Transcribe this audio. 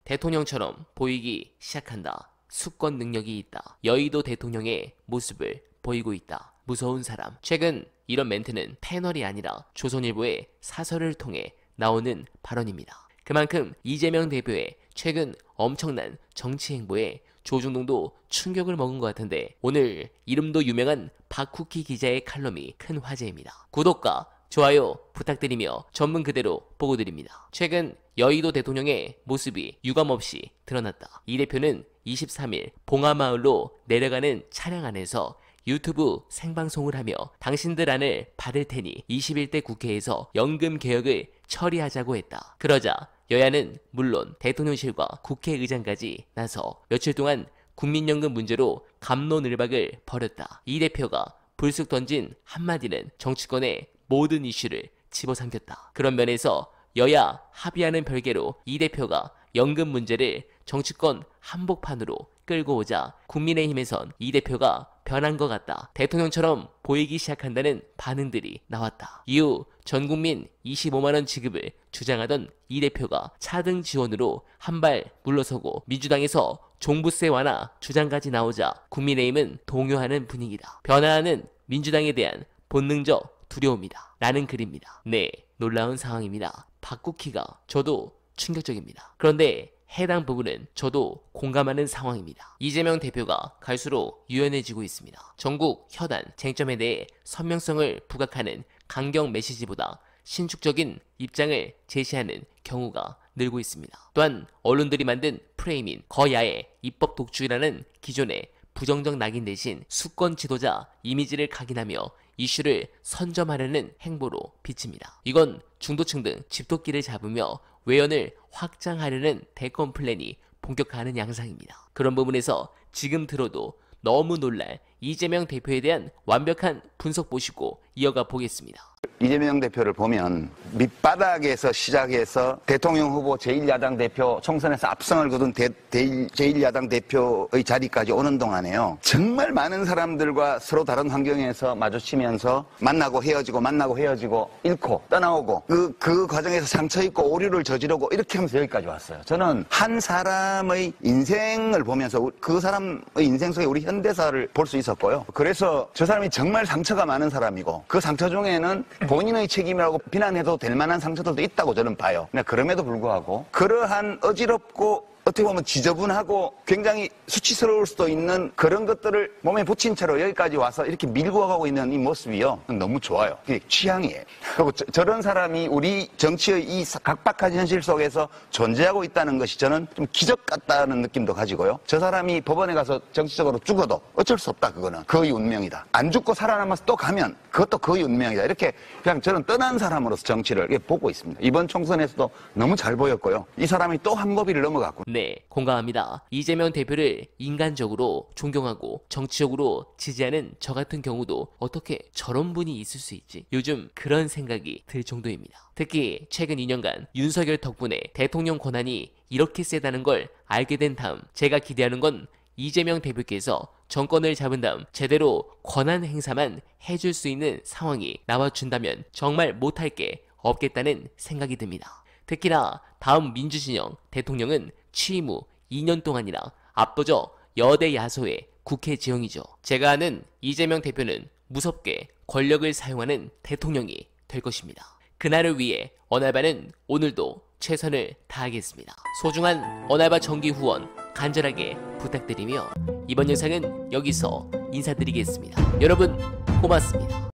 대통령처럼 보이기 시작한다. 수권 능력이 있다. 여의도 대통령의 모습을 보이고 있다. 무서운 사람. 최근 이런 멘트는 패널이 아니라 조선일보의 사설을 통해 나오는 발언입니다. 그만큼 이재명 대표의 최근 엄청난 정치 행보에 조중동도 충격을 먹은 것 같은데, 오늘 이름도 유명한 박쿠키 기자의 칼럼이 큰 화제입니다. 구독과 좋아요 부탁드리며 전문 그대로 보고드립니다. 최근 여의도 대통령의 모습이 유감없이 드러났다. 이 대표는 23일 봉하마을로 내려가는 차량 안에서 유튜브 생방송을 하며 당신들 안을 받을 테니 21대 국회에서 연금 개혁을 처리하자고 했다. 그러자 여야는 물론 대통령실과 국회의장까지 나서 며칠 동안 국민연금 문제로 갑론을박을 벌였다. 이 대표가 불쑥 던진 한마디는 정치권의 모든 이슈를 집어삼켰다. 그런 면에서 여야 합의하는 별개로 이 대표가 연금 문제를 정치권 한복판으로 끌고 오자 국민의힘에선 이 대표가 변한 것 같다. 대통령처럼 보이기 시작한다는 반응들이 나왔다. 이후 전국민 25만원 지급을 주장하던 이 대표가 차등 지원으로 한 발 물러서고 민주당에서 종부세 완화 주장까지 나오자 국민의힘은 동요하는 분위기다. 변화하는 민주당에 대한 본능적 두려움이다. 라는 글입니다. 네, 놀라운 상황입니다. 박쿠키가 저도 충격적입니다. 그런데 해당 부분은 저도 공감하는 상황입니다. 이재명 대표가 갈수록 유연해지고 있습니다. 전국 혈안 쟁점에 대해 선명성을 부각하는 강경 메시지보다 신축적인 입장을 제시하는 경우가 늘고 있습니다. 또한 언론들이 만든 프레임인 거야의 입법 독주라는 기존의 부정적 낙인 대신 수권 지도자 이미지를 각인하며 이슈를 선점하려는 행보로 비칩니다. 이건 중도층 등 집토끼를 잡으며 외연을 확장하려는 대권 플랜이 본격화하는 양상입니다. 그런 부분에서 지금 들어도 너무 놀랄 이재명 대표에 대한 완벽한 분석 보시고 이어가 보겠습니다. 이재명 대표를 보면 밑바닥에서 시작해서 대통령 후보 제1야당 대표 총선에서 압승을 거둔 제1야당 대표의 자리까지 오는 동안에요, 정말 많은 사람들과 서로 다른 환경에서 마주치면서 만나고 헤어지고 잃고 떠나오고 그 과정에서 상처 입고 오류를 저지르고 이렇게 하면서 여기까지 왔어요. 저는 한 사람의 인생을 보면서 그 사람의 인생 속에 우리 현대사를 볼 수 있었고요. 그래서 저 사람이 정말 상처가 많은 사람이고 그 상처 중에는 본인의 책임이라고 비난해도 될 만한 상처들도 있다고 저는 봐요. 그럼에도 불구하고 그러한 어지럽고 어떻게 보면 지저분하고 굉장히 수치스러울 수도 있는 그런 것들을 몸에 붙인 채로 여기까지 와서 이렇게 밀고 가고 있는 이 모습이요, 너무 좋아요. 그게 취향이에요. 그리고 저런 사람이 우리 정치의 이 각박한 현실 속에서 존재하고 있다는 것이 저는 좀 기적 같다는 느낌도 가지고요. 저 사람이 법원에 가서 정치적으로 죽어도 어쩔 수 없다. 그거는 거의 운명이다. 안 죽고 살아남아서 또 가면 그것도 거의 운명이다. 이렇게 그냥 저는 떠난 사람으로서 정치를 보고 있습니다. 이번 총선에서도 너무 잘 보였고요. 이 사람이 또 한 고비를 넘어갔고. 네, 공감합니다. 이재명 대표를 인간적으로 존경하고 정치적으로 지지하는 저 같은 경우도 어떻게 저런 분이 있을 수 있지? 요즘 그런 생각이 들 정도입니다. 특히 최근 2년간 윤석열 덕분에 대통령 권한이 이렇게 세다는 걸 알게 된 다음 제가 기대하는 건 이재명 대표께서 정권을 잡은 다음 제대로 권한 행사만 해줄 수 있는 상황이 나와준다면 정말 못할 게 없겠다는 생각이 듭니다. 특히나 다음 민주진영 대통령은 취임 후 2년 동안이나 압도적 여대 야소의 국회 지형이죠. 제가 아는 이재명 대표는 무섭게 권력을 사용하는 대통령이 될 것입니다. 그날을 위해 언알바는 오늘도 최선을 다하겠습니다. 소중한 언알바 정기 후원 간절하게 부탁드리며 이번 영상은 여기서 인사드리겠습니다. 여러분 고맙습니다.